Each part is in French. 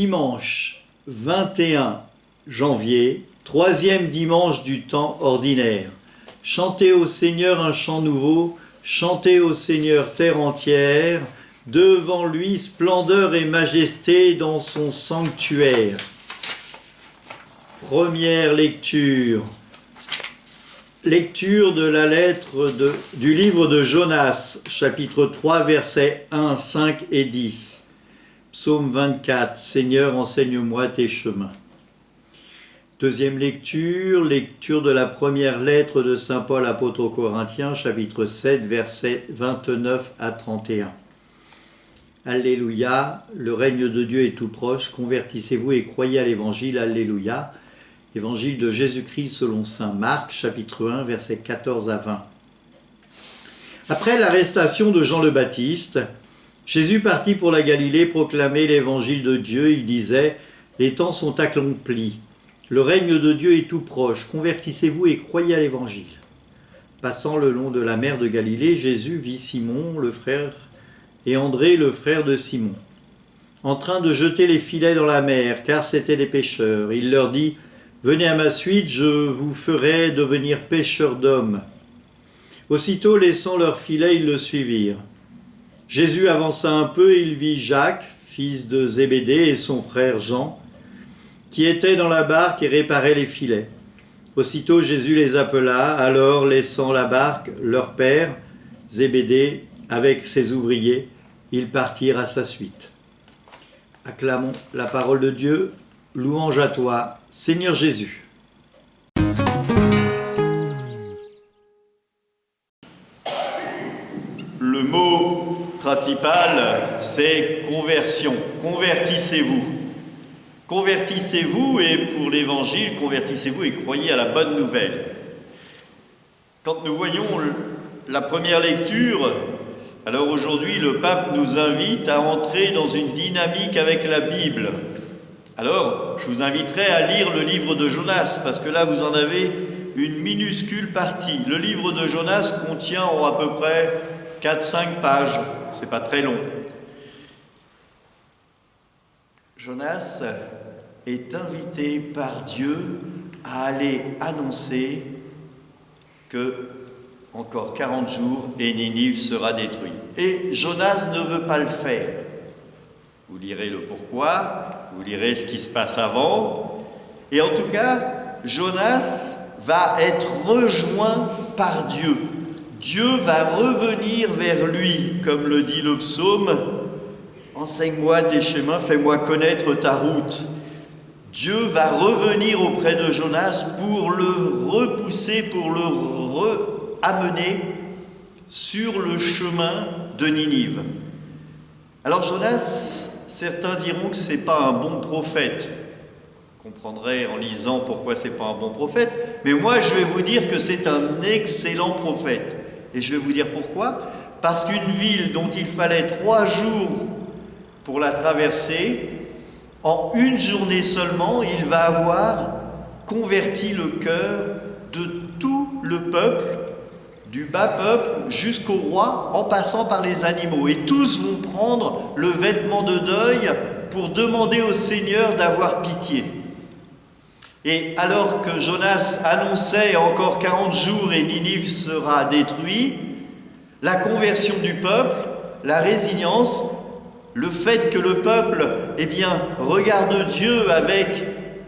Dimanche 21 janvier, troisième dimanche du temps ordinaire. Chantez au Seigneur un chant nouveau, chantez au Seigneur terre entière, devant lui splendeur et majesté dans son sanctuaire. Première lecture. Lecture de la lettre du livre de Jonas, chapitre 3, versets 1, 5 et 10. Psaume 24, Seigneur, enseigne-moi tes chemins. Deuxième lecture, lecture de la première lettre de saint Paul apôtre aux Corinthiens, chapitre 7, versets 29 à 31. Alléluia, le règne de Dieu est tout proche, convertissez-vous et croyez à l'évangile, Alléluia. Évangile de Jésus-Christ selon saint Marc, chapitre 1, versets 14 à 20. Après l'arrestation de Jean le Baptiste, Jésus partit pour la Galilée proclamer l'évangile de Dieu. Il disait « Les temps sont accomplis, le règne de Dieu est tout proche, convertissez-vous et croyez à l'évangile. » Passant le long de la mer de Galilée, Jésus vit Simon, le frère, et André, le frère de Simon, en train de jeter les filets dans la mer, car c'étaient des pêcheurs. Il leur dit « Venez à ma suite, je vous ferai devenir pêcheurs d'hommes. » Aussitôt, laissant leurs filets, ils le suivirent. Jésus avança un peu et il vit Jacques, fils de Zébédée, et son frère Jean, qui étaient dans la barque et réparaient les filets. Aussitôt Jésus les appela, alors laissant la barque, leur père, Zébédée, avec ses ouvriers, ils partirent à sa suite. Acclamons la parole de Dieu, louange à toi, Seigneur Jésus. Le mot principal, c'est conversion. Convertissez-vous. Convertissez-vous et pour l'évangile, convertissez-vous et croyez à la bonne nouvelle. Quand nous voyons la première lecture, alors aujourd'hui le pape nous invite à entrer dans une dynamique avec la Bible. Alors, je vous inviterai à lire le livre de Jonas, parce que là vous en avez une minuscule partie. Le livre de Jonas contient à peu près 4-5 pages, c'est pas très long. Jonas est invité par Dieu à aller annoncer que encore 40 jours et Ninive sera détruit. Et Jonas ne veut pas le faire. Vous lirez le pourquoi, vous lirez ce qui se passe avant. Et en tout cas, Jonas va être rejoint par Dieu. Dieu va revenir vers lui, comme le dit le psaume. Enseigne-moi tes chemins, fais-moi connaître ta route. Dieu va revenir auprès de Jonas pour le repousser, pour le amener sur le chemin de Ninive. Alors Jonas, certains diront que ce n'est pas un bon prophète. Vous comprendrez en lisant pourquoi ce n'est pas un bon prophète. Mais moi, je vais vous dire que c'est un excellent prophète. Et je vais vous dire pourquoi. Parce qu'une ville dont il fallait 3 jours pour la traverser, en une journée seulement, il va avoir converti le cœur de tout le peuple, du bas peuple jusqu'au roi, en passant par les animaux. Et tous vont prendre le vêtement de deuil pour demander au Seigneur d'avoir pitié. Et alors que Jonas annonçait encore 40 jours et Ninive sera détruit, la conversion du peuple, la résilience, le fait que le peuple, regarde Dieu avec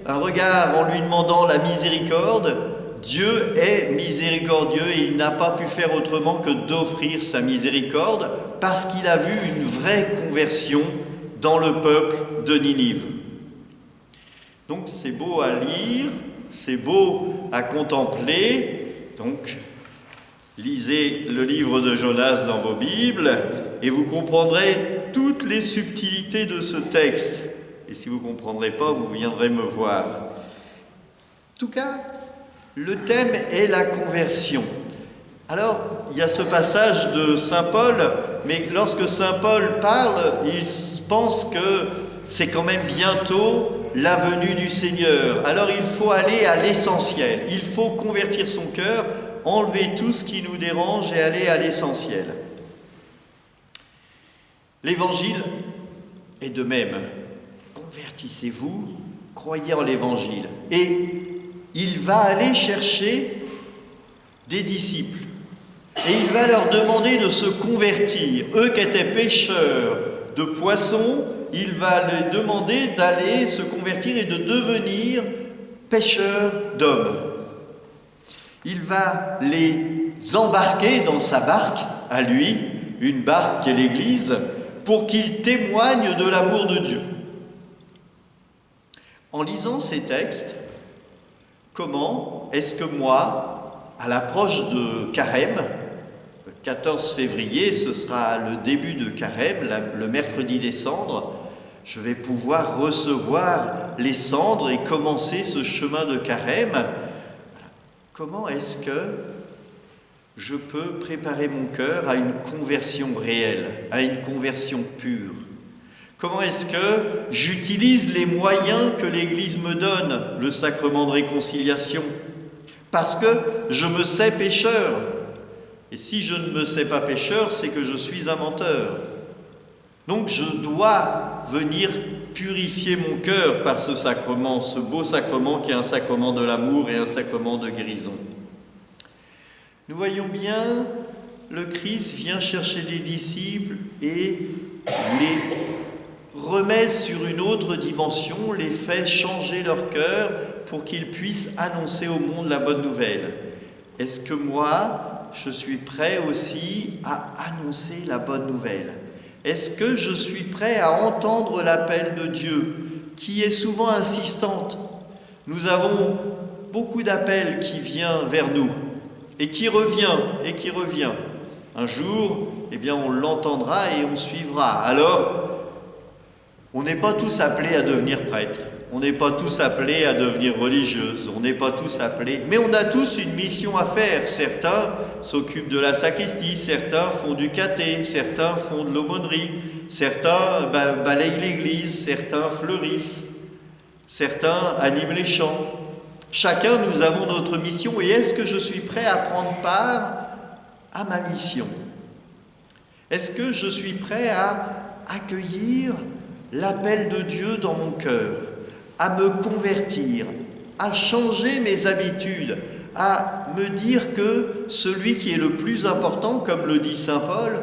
un regard en lui demandant la miséricorde, Dieu est miséricordieux et il n'a pas pu faire autrement que d'offrir sa miséricorde parce qu'il a vu une vraie conversion dans le peuple de Ninive. Donc c'est beau à lire, c'est beau à contempler. Donc lisez le livre de Jonas dans vos Bibles et vous comprendrez toutes les subtilités de ce texte. Et si vous ne comprendrez pas, vous viendrez me voir. En tout cas, le thème est la conversion. Alors, il y a ce passage de saint Paul, mais lorsque saint Paul parle, il pense que c'est quand même bientôt la venue du Seigneur. Alors il faut aller à l'essentiel. Il faut convertir son cœur, enlever tout ce qui nous dérange et aller à l'essentiel. L'Évangile est de même. convertissez-vous, croyez en l'Évangile. Et il va aller chercher des disciples. Et il va leur demander de se convertir. Eux qui étaient pêcheurs de poissons, il va leur demander d'aller se convertir et de devenir pêcheurs d'hommes. Il va les embarquer dans sa barque, à lui, une barque qui est l'Église, pour qu'ils témoignent de l'amour de Dieu. En lisant ces textes, comment est-ce que moi, à l'approche de Carême, le 14 février, ce sera le début de Carême, le mercredi des cendres, je vais pouvoir recevoir les cendres et commencer ce chemin de Carême. Comment est-ce que je peux préparer mon cœur à une conversion réelle, à une conversion pure? Comment est-ce que j'utilise les moyens que l'Église me donne, le sacrement de réconciliation? Parce que je me sais pécheur. Et si je ne me sais pas pécheur, c'est que je suis un menteur. Donc je dois venir purifier mon cœur par ce sacrement, ce beau sacrement qui est un sacrement de l'amour et un sacrement de guérison. Nous voyons bien, le Christ vient chercher les disciples et les remet sur une autre dimension, les fait changer leur cœur pour qu'ils puissent annoncer au monde la bonne nouvelle. Est-ce que moi, je suis prêt aussi à annoncer la bonne nouvelle? Est-ce que je suis prêt à entendre l'appel de Dieu, qui est souvent insistante? Nous avons beaucoup d'appels qui viennent vers nous, et qui revient. Un jour, on l'entendra et on suivra. Alors, on n'est pas tous appelés à devenir prêtres, on n'est pas tous appelés à devenir religieuses, on n'est pas tous appelés, mais on a tous une mission à faire. Certains s'occupent de la sacristie, certains font du caté, certains font de l'aumônerie, certains balayent l'église, certains fleurissent, certains animent les chants. Chacun, nous avons notre mission, et est-ce que je suis prêt à prendre part à ma mission? Est-ce que je suis prêt à accueillir l'appel de Dieu dans mon cœur, à me convertir, à changer mes habitudes, à me dire que celui qui est le plus important, comme le dit saint Paul,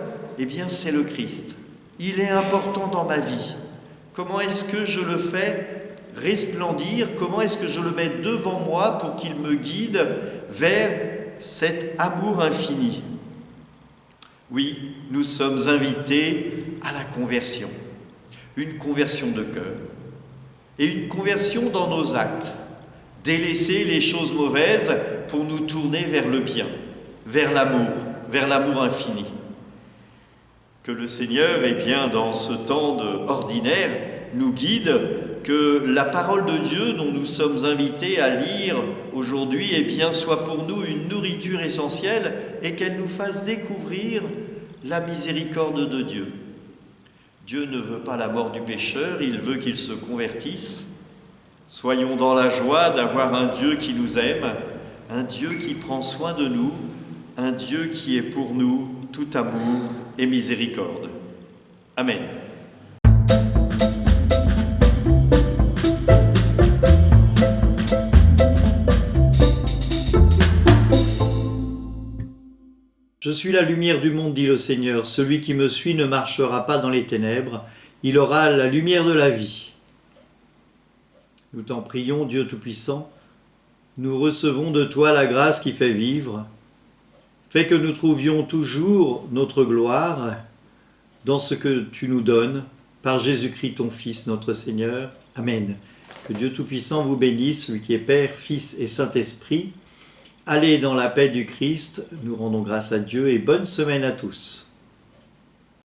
c'est le Christ. Il est important dans ma vie. Comment est-ce que je le fais resplendir? Comment est-ce que je le mets devant moi pour qu'il me guide vers cet amour infini? Oui, nous sommes invités à la conversion. Une conversion de cœur et une conversion dans nos actes. Délaisser les choses mauvaises pour nous tourner vers le bien, vers l'amour infini. Que le Seigneur, dans ce temps ordinaire, nous guide, que la parole de Dieu dont nous sommes invités à lire aujourd'hui, soit pour nous une nourriture essentielle et qu'elle nous fasse découvrir la miséricorde de Dieu. Dieu ne veut pas la mort du pécheur, il veut qu'il se convertisse. Soyons dans la joie d'avoir un Dieu qui nous aime, un Dieu qui prend soin de nous, un Dieu qui est pour nous tout amour et miséricorde. Amen. Je suis la lumière du monde, dit le Seigneur. Celui qui me suit ne marchera pas dans les ténèbres, il aura la lumière de la vie. Nous t'en prions, Dieu Tout-Puissant, nous recevons de toi la grâce qui fait vivre. Fais que nous trouvions toujours notre gloire dans ce que tu nous donnes, par Jésus-Christ ton Fils, notre Seigneur. Amen. Que Dieu Tout-Puissant vous bénisse, lui qui est Père, Fils et Saint-Esprit. Allez dans la paix du Christ, nous rendons grâce à Dieu et bonne semaine à tous.